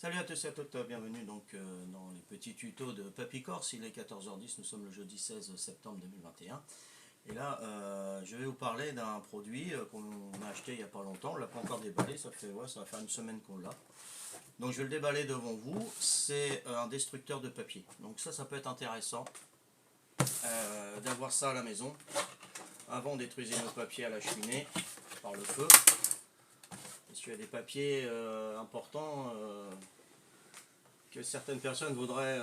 Salut à tous et à toutes, bienvenue donc dans les petits tutos de Papy Corse. Il est 14h10, nous sommes le jeudi 16 septembre 2021. Et là, je vais vous parler d'un produit qu'on a acheté il n'y a pas longtemps. On ne l'a pas encore déballé, ça va faire une semaine qu'on l'a. Donc je vais le déballer devant vous. C'est un destructeur de papier. Donc ça peut être intéressant d'avoir ça à la maison. Avant, on détruisait nos papiers à la cheminée par le feu. Parce qu'il y a des papiers importants que certaines personnes voudraient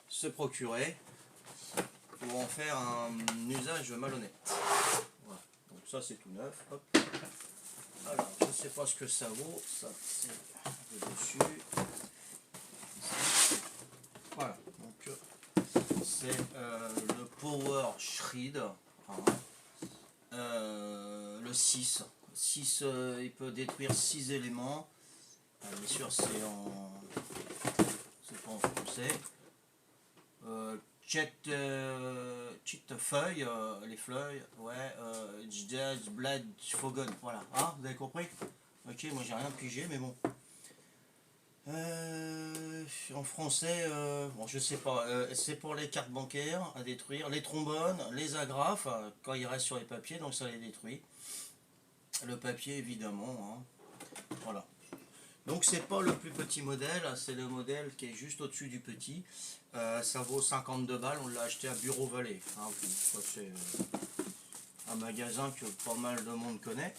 se procurer pour en faire un usage malhonnête. Voilà. Donc ça c'est tout neuf. Hop. Alors je ne sais pas ce que ça vaut. Ça c'est le dessus. Voilà. Donc c'est le Power Shred. Hein. Le 6. 6 il peut détruire 6 éléments. Bien sûr, c'est pas en français. Cheat feuille, les feuilles, ouais, Blad Fogon, voilà. Hein, vous avez compris? Ok, moi j'ai rien pigé, mais bon. En français, bon, je sais pas, c'est pour les cartes bancaires à détruire, les trombones, les agrafes, quand ils restent sur les papiers, donc ça les détruit. Le papier, évidemment, hein. Voilà. Donc c'est pas le plus petit modèle, c'est le modèle qui est juste au-dessus du petit. Ça vaut 52 balles, on l'a acheté à Bureau Vallée. Hein, c'est un magasin que pas mal de monde connaît.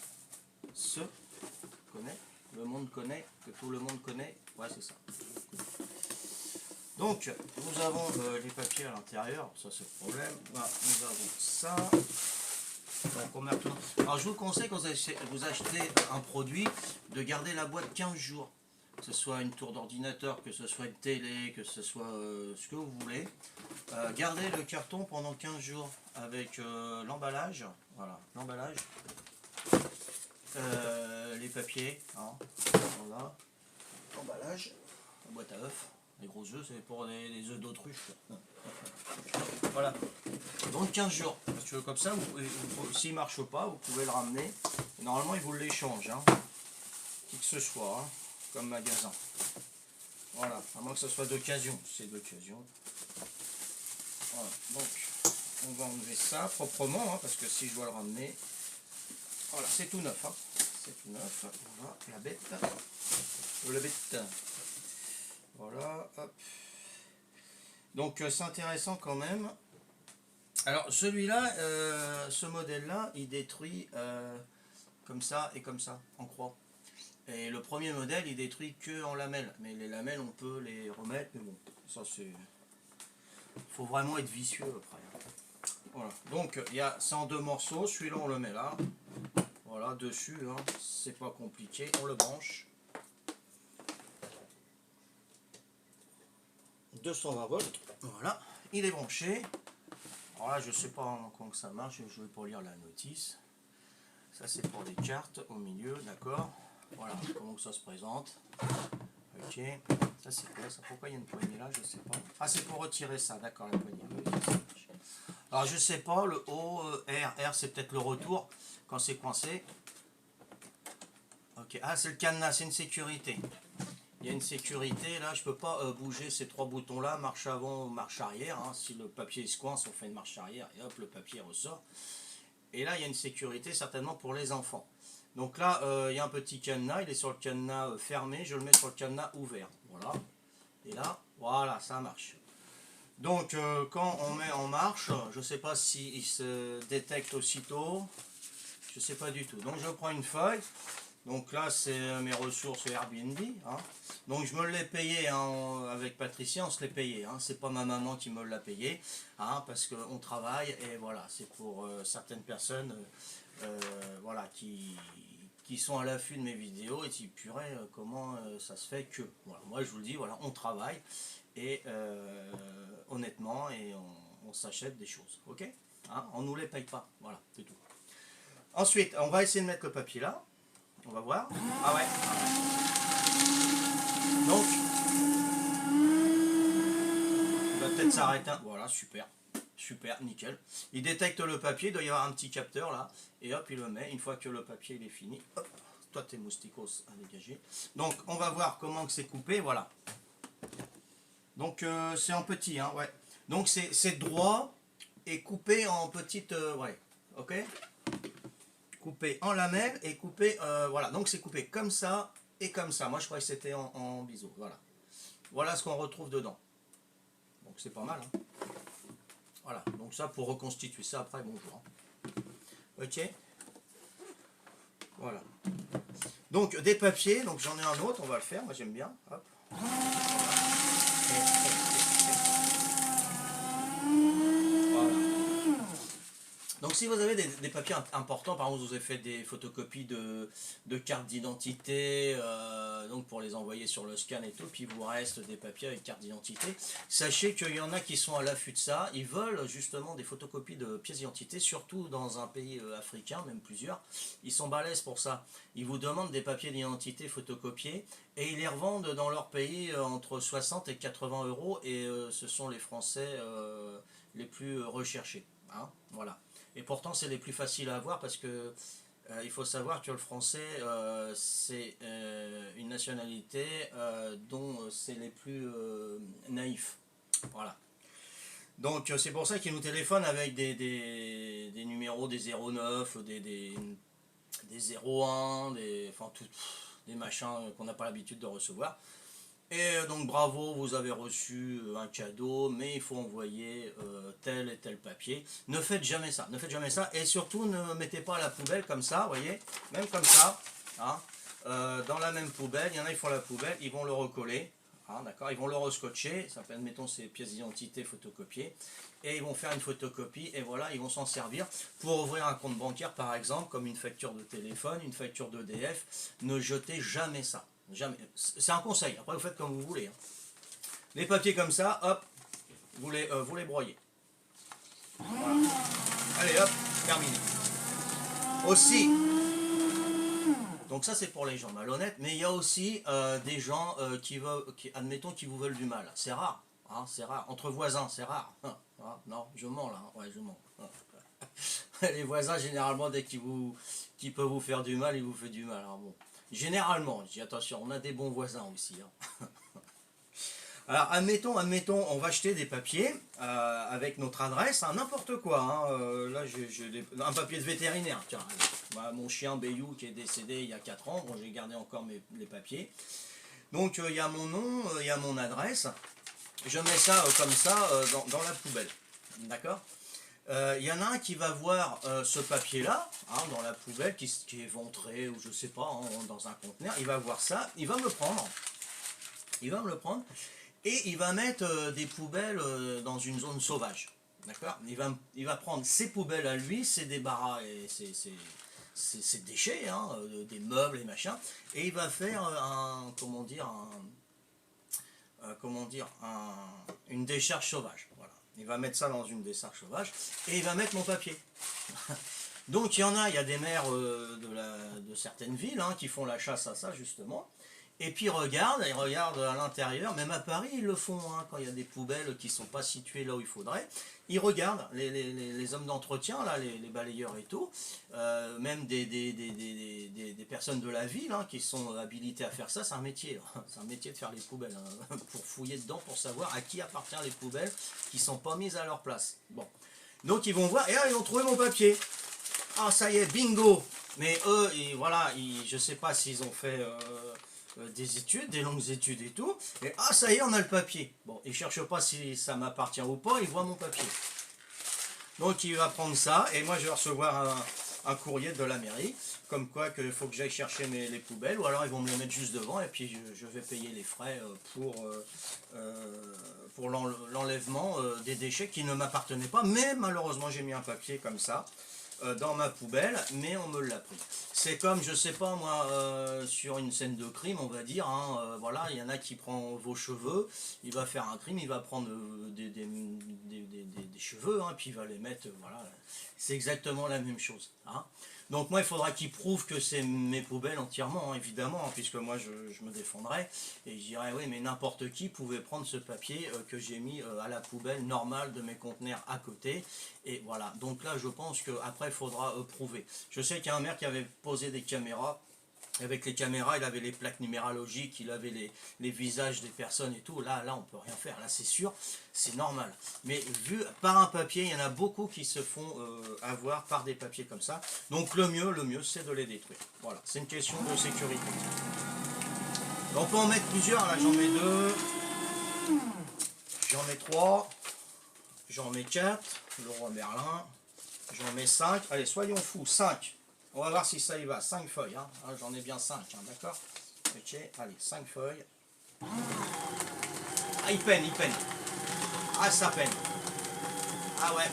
Le monde connaît, que tout le monde connaît. Ouais, c'est ça. Donc nous avons les papiers à l'intérieur, ça c'est le problème. Voilà, nous avons ça. Donc on met tout. Alors je vous conseille quand vous achetez un produit de garder la boîte 15 jours. Que ce soit une tour d'ordinateur, que ce soit une télé, que ce soit ce que vous voulez. Gardez le carton pendant 15 jours avec l'emballage. Voilà, l'emballage. Les papiers. Hein, voilà. L'emballage. La boîte à œufs. Les gros œufs, c'est pour les œufs d'autruche. Voilà. Donc 15 jours. Parce que comme ça, s'il ne marche pas, vous pouvez le ramener. Et normalement, ils vous l'échangent. Hein. Qui que ce soit, hein, comme magasin. Voilà. À moins que ce soit d'occasion. C'est d'occasion. Voilà. Donc, on va enlever ça proprement. Hein, parce que si je dois le ramener. Voilà, c'est tout neuf. Hein. C'est tout neuf. Voilà, la bête. La bête. Voilà, hop. Donc c'est intéressant quand même. Alors celui-là, ce modèle-là, il détruit comme ça et comme ça, en croix. Et le premier modèle, il détruit que en lamelles. Mais les lamelles, on peut les remettre, mais bon, ça c'est... faut vraiment être vicieux après. Voilà, donc c'est en deux morceaux, celui-là on le met là. Voilà, dessus, hein. C'est pas compliqué, on le branche. 220 volts, voilà, il est branché. Alors là, je sais pas comment que ça marche, je vais pas lire la notice. Ça c'est pour les cartes au milieu, d'accord. Voilà comment que ça se présente. Ok, ça c'est quoi ça? Pourquoi il y a une poignée là? Je sais pas. Ah, c'est pour retirer ça, d'accord, la poignée. Alors je sais pas, le O, R c'est peut-être le retour quand c'est coincé. Ok, ah c'est le cadenas, c'est une sécurité. Il y a une sécurité, là je peux pas bouger ces trois boutons là, marche avant ou marche arrière, hein. Si le papier se coince, on fait une marche arrière et hop, le papier ressort. Et là il y a une sécurité certainement pour les enfants. Donc là il y a un petit cadenas, il est sur le cadenas fermé, je le mets sur le cadenas ouvert. Voilà. Et là, voilà, ça marche. Donc quand on met en marche, je ne sais pas s'il se détecte aussitôt, je ne sais pas du tout. Donc je prends une feuille. Donc là, c'est mes ressources Airbnb. Hein. Donc je me l'ai payé hein, avec Patricia, on se l'est payé. Hein. C'est pas ma maman qui me l'a payé, hein, parce qu'on travaille et voilà, c'est pour certaines personnes voilà, qui sont à l'affût de mes vidéos et qui purée, comment ça se fait que. Voilà, moi je vous le dis, voilà, on travaille et honnêtement et on s'achète des choses, ok, hein, on nous les paye pas, voilà, c'est tout. Ensuite, on va essayer de mettre le papier là. On va voir. Ah ouais. Donc, il va peut-être s'arrêter. Voilà, super. Super, nickel. Il détecte le papier, il doit y avoir un petit capteur là. Et hop, il le met. Une fois que le papier il est fini, hop, toi tes mousticos à dégager. Donc on va voir comment c'est coupé, voilà. Donc c'est en petit, hein, ouais. Donc c'est droit et coupé en petites, ouais, ok. Coupé en lamelles et coupé, voilà. Donc c'est coupé comme ça et comme ça. Moi je croyais que c'était en biseau, voilà. Voilà ce qu'on retrouve dedans. Donc c'est pas mal, hein. Voilà, donc ça pour reconstituer ça après, bonjour. Ok. Voilà. Donc des papiers, donc j'en ai un autre, on va le faire, moi j'aime bien. Hop. Voilà. Donc si vous avez des papiers importants, par exemple vous avez fait des photocopies de cartes d'identité, donc pour les envoyer sur le scan et tout, puis il vous reste des papiers avec carte d'identité, sachez qu'il y en a qui sont à l'affût de ça, ils veulent justement des photocopies de pièces d'identité, surtout dans un pays africain, même plusieurs, ils sont balèzes pour ça. Ils vous demandent des papiers d'identité photocopiés et ils les revendent dans leur pays entre 60 et 80 euros et ce sont les Français les plus recherchés. Hein, voilà. Et pourtant c'est les plus faciles à avoir parce que il faut savoir que le français c'est une nationalité dont c'est les plus naïfs. Voilà. Donc c'est pour ça qu'ils nous téléphonent avec des numéros, des 09, des 01, enfin des machins qu'on n'a pas l'habitude de recevoir. Et donc bravo, vous avez reçu un cadeau, mais il faut envoyer tel et tel papier. Ne faites jamais ça, ne faites jamais ça. Et surtout ne mettez pas à la poubelle comme ça, vous voyez, même comme ça, hein, dans la même poubelle. Il y en a qui font la poubelle, ils vont le recoller, hein, d'accord, ils vont le rescotcher, ça s'appelle, mettons, ces pièces d'identité photocopiées. Et ils vont faire une photocopie, et voilà, ils vont s'en servir pour ouvrir un compte bancaire, par exemple, comme une facture de téléphone, une facture d'EDF. Ne jetez jamais ça. Jamais. C'est un conseil, après vous faites comme vous voulez. Hein. Les papiers comme ça, hop, vous les broyez. Voilà. Allez hop, terminé. Aussi, donc ça c'est pour les gens malhonnêtes, mais il y a aussi des gens admettons, qui vous veulent du mal. C'est rare, hein, c'est rare. Entre voisins, c'est rare. Hein, non, je mens là, ouais, je mens. Les voisins, généralement, dès qu'ils peuvent vous faire du mal, ils vous font du mal. Alors bon. Généralement, je dis attention, on a des bons voisins aussi. Hein. Alors admettons, on va acheter des papiers avec notre adresse, hein, n'importe quoi. Hein. Là, j'ai un papier de vétérinaire. Tiens, mon chien Bayou qui est décédé il y a 4 ans, bon, j'ai gardé encore les papiers. Donc il y a mon nom, il y a mon adresse. Je mets ça comme ça dans la poubelle. D'accord ? y en a un qui va voir ce papier-là, hein, dans la poubelle, qui est ventré, ou je sais pas, hein, dans un conteneur, il va voir ça, il va me le prendre, et il va mettre des poubelles dans une zone sauvage, d'accord, il va prendre ses poubelles à lui, ses débarras et ses déchets, hein, des meubles et machin, et il va faire une décharge sauvage, voilà. Il va mettre ça dans une décharge sauvage et il va mettre mon papier. Donc il y a des maires de certaines villes hein, qui font la chasse à ça justement. Et puis ils regardent à l'intérieur, même à Paris ils le font, hein, quand il y a des poubelles qui ne sont pas situées là où il faudrait. Ils regardent, les hommes d'entretien, là, les balayeurs et tout, même des personnes de la ville hein, qui sont habilitées à faire ça, c'est un métier. Hein. C'est un métier de faire les poubelles, hein, pour fouiller dedans, pour savoir à qui appartient les poubelles qui ne sont pas mises à leur place. Bon. Donc ils vont voir, et là ils ont trouvé mon papier. Ah ça y est, bingo. Mais eux, voilà, je ne sais pas s'ils ont fait... des études, des longues études et tout, et ah ça y est on a le papier. Bon, il cherche pas si ça m'appartient ou pas, il voit mon papier. Donc il va prendre ça, et moi je vais recevoir un courrier de la mairie, comme quoi qu'il faut que j'aille chercher les poubelles, ou alors ils vont me les mettre juste devant, et puis je vais payer les frais pour l'enlèvement des déchets qui ne m'appartenaient pas, mais malheureusement j'ai mis un papier comme ça, dans ma poubelle, mais on me l'a pris. C'est comme, je sais pas moi, sur une scène de crime, on va dire, hein, voilà, il y en a qui prend vos cheveux, il va faire un crime, il va prendre des cheveux, hein, puis il va les mettre, voilà, c'est exactement la même chose. Hein. Donc moi, il faudra qu'il prouve que c'est mes poubelles entièrement, hein, évidemment, hein, puisque moi, je me défendrai, et je dirais, oui, mais n'importe qui pouvait prendre ce papier que j'ai mis à la poubelle normale de mes conteneurs à côté, et voilà. Donc là, je pense qu'après, il faudra prouver. Je sais qu'il y a un maire qui avait posé des caméras Avec les caméras, il avait les plaques numérologiques, il avait les visages des personnes et tout. Là, on peut rien faire. Là, c'est sûr, c'est normal. Mais vu par un papier, il y en a beaucoup qui se font avoir par des papiers comme ça. Donc le mieux, c'est de les détruire. Voilà, c'est une question de sécurité. On peut en mettre plusieurs. Là, j'en mets 2, j'en mets 3, j'en mets 4. Le roi Merlin. J'en mets 5. Allez, soyons fous. 5. On va voir si ça y va. 5 feuilles. Hein. J'en ai bien 5. Hein, d'accord. Ok. Allez, 5 feuilles. Ah, il peine. Ah, ça peine. Ah ouais.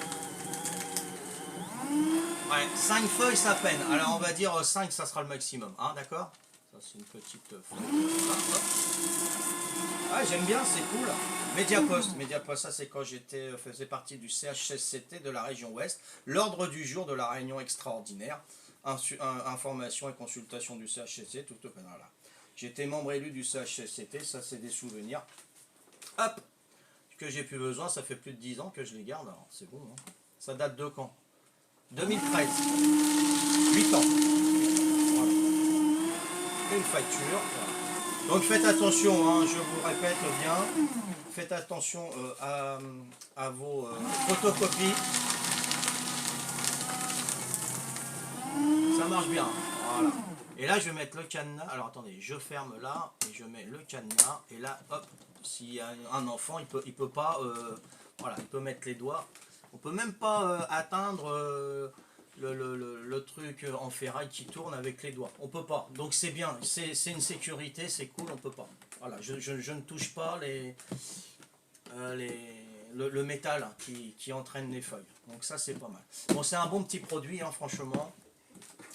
Ouais, 5 feuilles, ça peine. Alors, on va dire 5, ça sera le maximum. Hein, d'accord. Ça, c'est une petite feuille. Ah, j'aime bien, c'est cool. Mediapost, ça c'est quand j'étais faisais partie du CHSCT de la région Ouest. L'ordre du jour de la réunion extraordinaire, information et consultation du CHSCT, tout au là. J'étais membre élu du CHSCT, ça c'est des souvenirs. Hop, que j'ai plus besoin, ça fait plus de 10 ans que je les garde, alors c'est bon. Hein. Ça date de quand? 2013. 8 ans. Voilà. Une facture. Voilà. Donc faites attention, hein, je vous répète bien, faites attention à vos photocopies. Ça marche bien, voilà. Et là je vais mettre le cadenas, alors attendez, je ferme là, et je mets le cadenas, et là, hop, s'il y a un enfant, il peut pas, voilà, il peut mettre les doigts. On peut même pas atteindre le truc en ferraille qui tourne avec les doigts. On peut pas. Donc c'est bien. C'est une sécurité, c'est cool, on peut pas. Voilà, je ne touche pas le métal qui entraîne les feuilles. Donc ça c'est pas mal. Bon, c'est un bon petit produit, hein, franchement.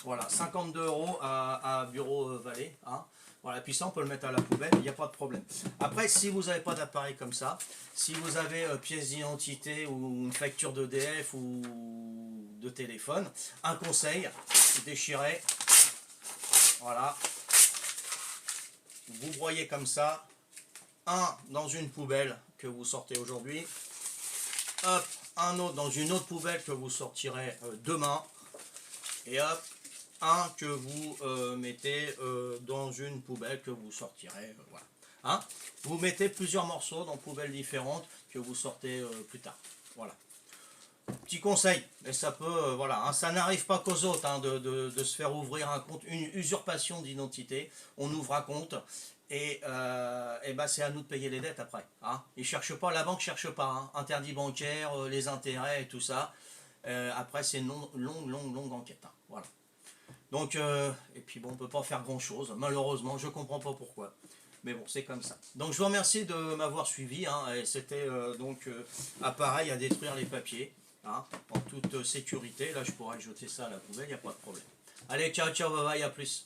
Voilà, 52 € à Bureau Vallée. Hein. Voilà, puis ça on peut le mettre à la poubelle, il n'y a pas de problème. Après, si vous n'avez pas d'appareil comme ça, si vous avez pièce d'identité ou une facture d'EDF ou de téléphone, un conseil, déchirez, voilà, vous broyez comme ça, un dans une poubelle que vous sortez aujourd'hui, hop, un autre dans une autre poubelle que vous sortirez demain, et hop, un que vous mettez dans une poubelle que vous sortirez, voilà. Hein, vous mettez plusieurs morceaux dans poubelles différentes que vous sortez plus tard, voilà. Petit conseil, et ça peut, voilà, hein, ça n'arrive pas qu'aux autres hein, de se faire ouvrir un compte, une usurpation d'identité, on ouvre un compte, et ben c'est à nous de payer les dettes après. Hein. Ils cherchent pas, la banque cherche pas, hein, interdit bancaire, les intérêts et tout ça, après c'est une longue enquête, hein, voilà. Donc, et puis bon, on peut pas faire grand chose, malheureusement, je comprends pas pourquoi. Mais bon, c'est comme ça. Donc je vous remercie de m'avoir suivi, hein, et c'était donc appareil à détruire les papiers, hein, en toute sécurité. Là je pourrais jeter ça à la poubelle, il n'y a pas de problème. Allez, ciao, bye bye, à plus.